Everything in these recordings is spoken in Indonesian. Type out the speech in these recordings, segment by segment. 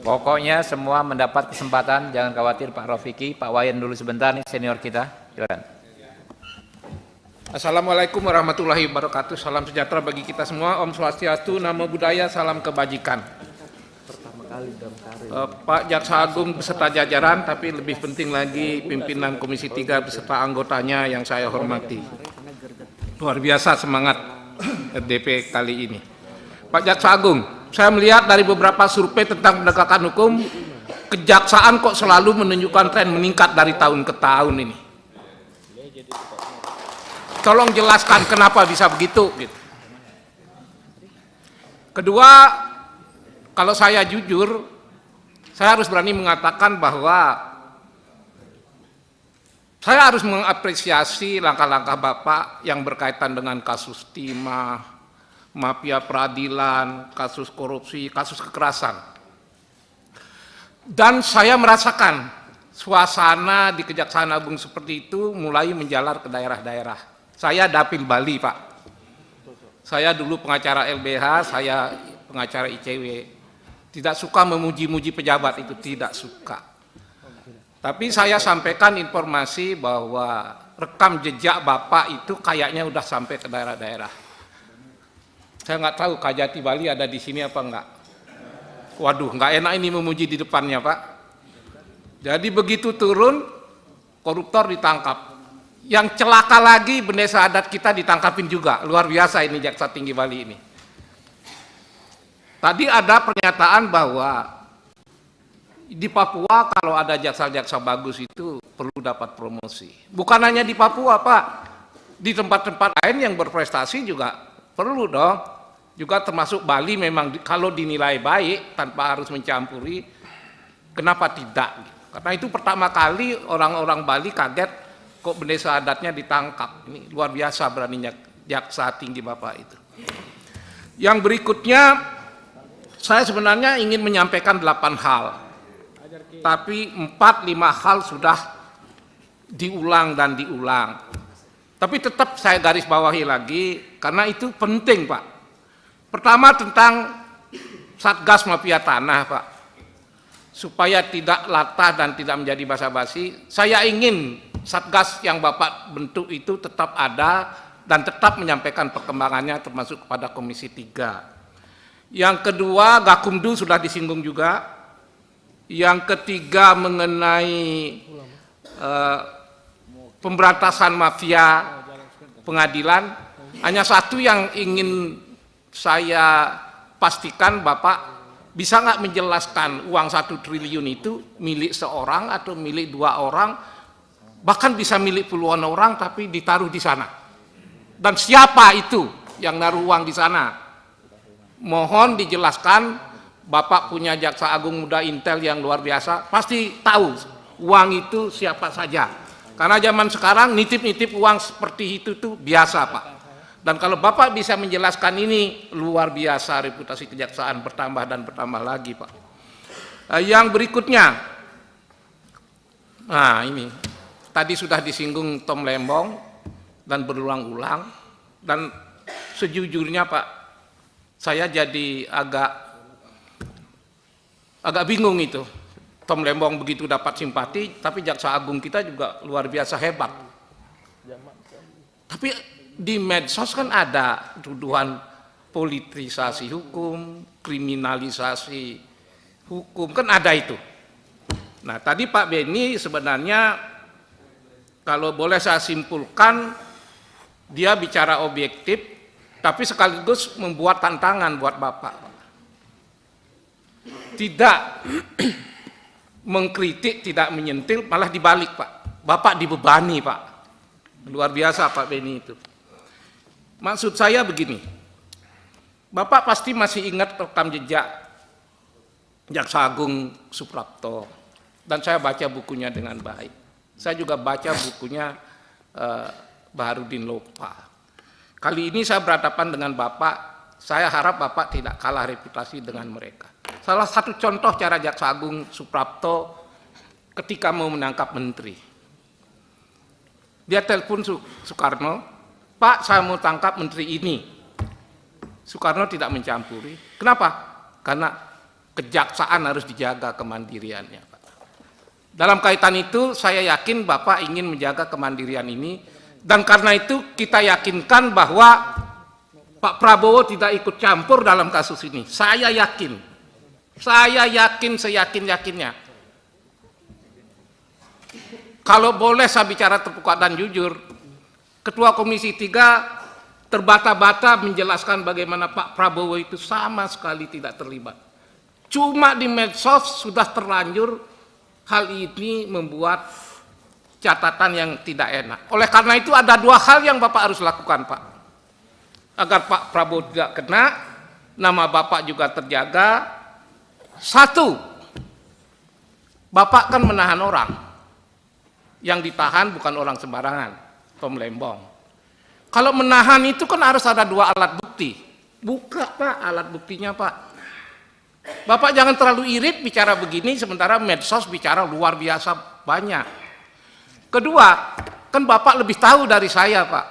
Pokoknya semua mendapat kesempatan, jangan khawatir Pak Rofiki. Pak Wayan dulu sebentar nih, senior kita. Silakan. Assalamualaikum warahmatullahi wabarakatuh. Salam sejahtera bagi kita semua. Om Swastiastu, Namo Buddhaya, salam kebajikan. Pak Jaksa Agung beserta jajaran, tapi lebih penting lagi pimpinan Komisi 3 beserta anggotanya yang saya hormati. Luar biasa semangat RDP kali ini. Pak Jaksa Agung, saya melihat dari beberapa survei tentang penegakan hukum, kejaksaan kok selalu menunjukkan tren meningkat dari tahun ke tahun ini. Tolong jelaskan kenapa bisa begitu. Kedua, kalau saya jujur, saya harus berani mengatakan bahwa saya harus mengapresiasi langkah-langkah Bapak yang berkaitan dengan kasus timah, mafia peradilan, kasus korupsi, kasus kekerasan. Dan saya merasakan suasana di Kejaksaan Agung seperti itu mulai menjalar ke daerah-daerah. Saya Dapil Bali, Pak. Saya dulu pengacara LBH, saya pengacara ICW. Tidak suka memuji-muji pejabat, itu tidak suka. Tapi saya sampaikan informasi bahwa rekam jejak Bapak itu kayaknya udah sampai ke daerah-daerah. Saya nggak tahu Kajati Bali ada di sini apa enggak. Waduh, nggak enak ini memuji di depannya, Pak. Jadi begitu turun, koruptor ditangkap. Yang celaka lagi, bendesa adat kita ditangkapin juga. Luar biasa ini Jaksa Tinggi Bali ini. Tadi ada pernyataan bahwa di Papua kalau ada jaksa-jaksa bagus itu perlu dapat promosi. Bukan hanya di Papua, Pak. Di tempat-tempat lain yang berprestasi juga perlu dong. Juga termasuk Bali memang kalau dinilai baik tanpa harus mencampuri, kenapa tidak? Karena itu pertama kali orang-orang Bali kaget kok bendesa adatnya ditangkap. Ini luar biasa beraninya Jaksa Tinggi Bapak itu. Yang berikutnya, saya sebenarnya ingin menyampaikan 8 hal. Tapi 4-5 hal sudah diulang dan diulang. Tapi tetap saya garis bawahi lagi, karena itu penting, Pak. Pertama tentang Satgas Mafia Tanah, Pak. Supaya tidak latah dan tidak menjadi basa-basi, saya ingin Satgas yang Bapak bentuk itu tetap ada dan tetap menyampaikan perkembangannya termasuk kepada Komisi 3. Yang kedua, Gakumdu sudah disinggung juga. Yang ketiga mengenai pemberantasan mafia pengadilan. Hanya satu yang ingin saya pastikan, Bapak bisa nggak menjelaskan uang 1 triliun itu milik seorang atau milik 2 orang, bahkan bisa milik puluhan orang tapi ditaruh di sana. Dan siapa itu yang naruh uang di sana? Mohon dijelaskan. Bapak punya Jaksa Agung Muda Intel yang luar biasa, pasti tahu uang itu siapa saja. Karena zaman sekarang nitip-nitip uang seperti itu tuh biasa, Pak. Dan kalau Bapak bisa menjelaskan ini, luar biasa reputasi kejaksaan bertambah dan bertambah lagi, Pak. Yang berikutnya, nah ini, tadi sudah disinggung Tom Lembong dan berulang-ulang. Dan sejujurnya, Pak, saya jadi agak bingung itu. Tom Lembong begitu dapat simpati, tapi Jaksa Agung kita juga luar biasa hebat. Tapi di medsos kan ada tuduhan politisasi hukum, kriminalisasi hukum, kan ada itu. Nah tadi Pak Beni sebenarnya kalau boleh saya simpulkan, dia bicara objektif, tapi sekaligus membuat tantangan buat Bapak. Tidak mengkritik, tidak menyentil, malah dibalik, Pak. Bapak dibebani, Pak. Luar biasa Pak Beni itu. Maksud saya begini, Bapak pasti masih ingat rekam jejak Jaksa Agung Suprapto, dan saya baca bukunya dengan baik. Saya juga baca bukunya Baharudin Lopa. Kali ini saya berhadapan dengan Bapak, saya harap Bapak tidak kalah reputasi dengan mereka. Salah satu contoh cara Jaksa Agung Suprapto ketika mau menangkap menteri. Dia telepon Soekarno, Pak, saya mau tangkap menteri ini. Soekarno tidak mencampuri. Kenapa? Karena kejaksaan harus dijaga kemandiriannya, Pak. Dalam kaitan itu saya yakin Bapak ingin menjaga kemandirian ini, dan karena itu kita yakinkan bahwa Pak Prabowo tidak ikut campur dalam kasus ini. Saya yakin seyakin-yakinnya. Kalau boleh saya bicara terbuka dan jujur, Ketua Komisi 3 terbata-bata menjelaskan bagaimana Pak Prabowo itu sama sekali tidak terlibat. Cuma di medsos sudah terlanjur hal ini membuat catatan yang tidak enak. Oleh karena itu ada dua hal yang Bapak harus lakukan, Pak. Agar Pak Prabowo tidak kena, nama Bapak juga terjaga. Satu, Bapak kan menahan orang. Yang ditahan bukan orang sembarangan, Tom Lembong. Kalau menahan itu kan harus ada dua alat bukti. Buka, Pak, alat buktinya, Pak. Bapak jangan terlalu irit bicara begini, sementara medsos bicara luar biasa banyak. Kedua, kan Bapak lebih tahu dari saya, Pak.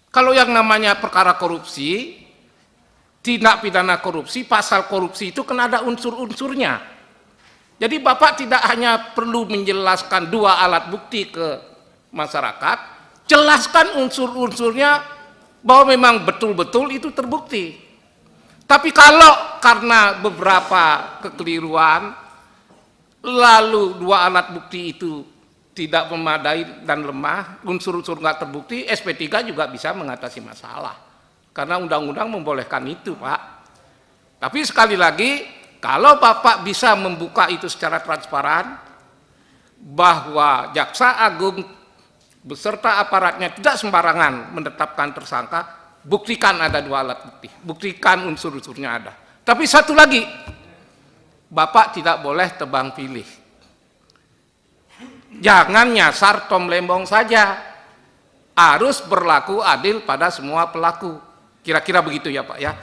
Kalau yang namanya perkara korupsi, tindak pidana korupsi, pasal korupsi itu kan ada unsur-unsurnya. Jadi Bapak tidak hanya perlu menjelaskan dua alat bukti ke masyarakat, jelaskan unsur-unsurnya bahwa memang betul-betul itu terbukti. Tapi kalau karena beberapa kekeliruan, lalu dua alat bukti itu tidak memadai dan lemah, unsur-unsur nggak terbukti, SP3 juga bisa mengatasi masalah. Karena undang-undang membolehkan itu, Pak. Tapi sekali lagi, kalau Bapak bisa membuka itu secara transparan, bahwa Jaksa Agung beserta aparatnya tidak sembarangan menetapkan tersangka, buktikan ada dua alat bukti, buktikan unsur-unsurnya ada. Tapi satu lagi, Bapak tidak boleh tebang pilih. Jangan nyasar Tom Lembong saja, harus berlaku adil pada semua pelaku. Kira-kira begitu ya, Pak ya.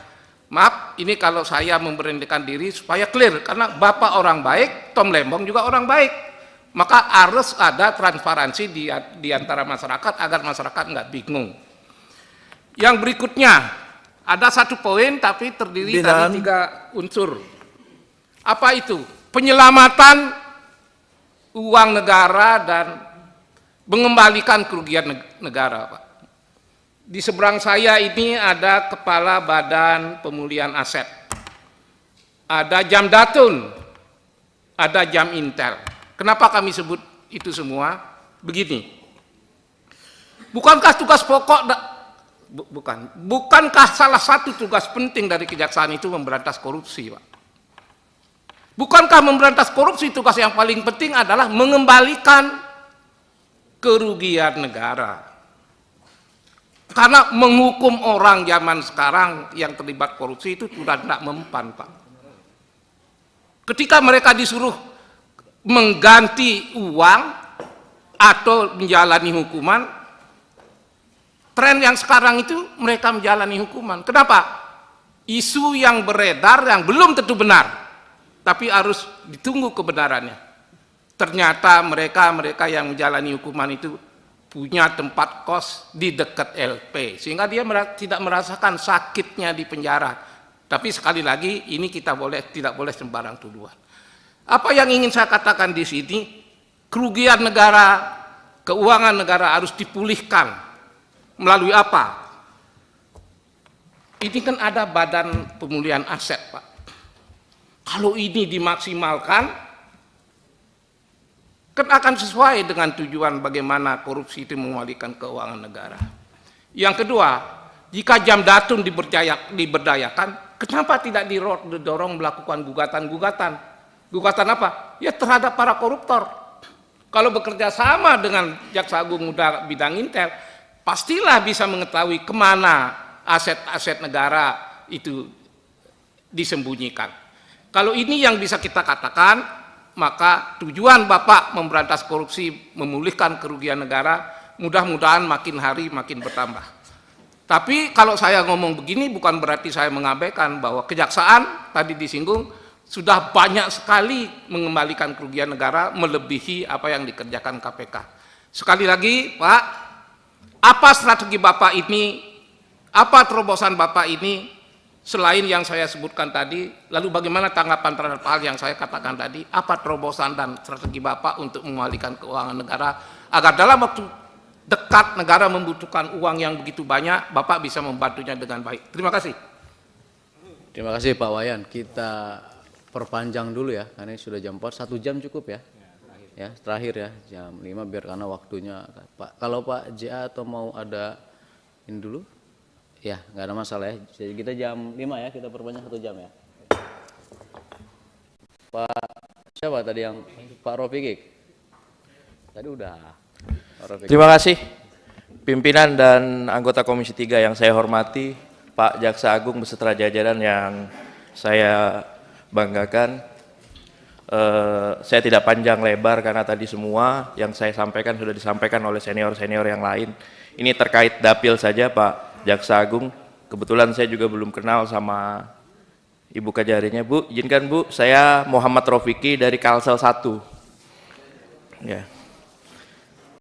Maaf, ini kalau saya memberanikan diri supaya clear, karena Bapak orang baik, Tom Lembong juga orang baik. Maka harus ada transparansi di antara masyarakat agar masyarakat nggak bingung. Yang berikutnya, ada satu poin tapi terdiri dari 3 unsur. Apa itu? Penyelamatan uang negara dan mengembalikan kerugian negara, Pak. Di seberang saya ini ada Kepala Badan Pemulihan Aset. Ada Jam Datun, ada Jam Intel. Kenapa kami sebut itu semua? Begini. Bukankah tugas pokok bukankah salah satu tugas penting dari kejaksaan itu memberantas korupsi, Pak? Bukankah memberantas korupsi tugas yang paling penting adalah mengembalikan kerugian negara? Karena menghukum orang zaman sekarang yang terlibat korupsi itu sudah tidak mempan, Pak. Ketika mereka disuruh mengganti uang atau menjalani hukuman, tren yang sekarang itu mereka menjalani hukuman. Kenapa? Isu yang beredar yang belum tentu benar, tapi harus ditunggu kebenarannya. Ternyata mereka yang menjalani hukuman itu punya tempat kos di dekat LP, sehingga dia tidak merasakan sakitnya di penjara. Tapi sekali lagi, ini kita tidak boleh sembarang tuduhan. Apa yang ingin saya katakan di sini, kerugian negara, keuangan negara harus dipulihkan. Melalui apa? Ini kan ada Badan Pemulihan Aset, Pak. Kalau ini dimaksimalkan, kan akan sesuai dengan tujuan bagaimana korupsi itu mengembalikan keuangan negara. Yang kedua, jika Jam Datun diberdayakan, kenapa tidak didorong melakukan gugatan-gugatan? Gugatan apa? Ya terhadap para koruptor. Kalau bekerja sama dengan Jaksa Agung Muda bidang Intel, pastilah bisa mengetahui kemana aset-aset negara itu disembunyikan. Kalau ini yang bisa kita katakan, maka tujuan Bapak memberantas korupsi, memulihkan kerugian negara, mudah-mudahan makin hari makin bertambah. Tapi kalau saya ngomong begini bukan berarti saya mengabaikan bahwa kejaksaan, tadi disinggung, sudah banyak sekali mengembalikan kerugian negara melebihi apa yang dikerjakan KPK. Sekali lagi, Pak, apa strategi Bapak ini, apa terobosan Bapak ini, Selain yang saya sebutkan tadi, lalu bagaimana tanggapan terhadap hal yang saya katakan tadi? Apa terobosan dan strategi Bapak untuk mengalihkan keuangan negara agar dalam waktu dekat negara membutuhkan uang yang begitu banyak, Bapak bisa membantunya dengan baik. Terima kasih. Terima kasih Pak Wayan. Kita perpanjang dulu ya, karena ini sudah jam 4, 1 jam cukup ya. Ya, terakhir ya, jam 5 biar karena waktunya. Pak, kalau Pak JA atau mau ada ini dulu? Ya, nggak ada masalah ya. Jadi kita jam 5 ya, kita perpanjang 1 jam ya. Pak, siapa tadi yang Pak Rofiki? Tadi udah. Pak Rofiki. Terima kasih pimpinan dan anggota Komisi 3 yang saya hormati, Pak Jaksa Agung beserta jajaran yang saya banggakan. Saya tidak panjang lebar karena tadi semua yang saya sampaikan sudah disampaikan oleh senior-senior yang lain. Ini terkait dapil saja Pak Jaksa Agung. Kebetulan saya juga belum kenal sama Ibu Kajarinya. Bu, izinkan Bu, saya Muhammad Rofiki dari Kalsel 1. Ya.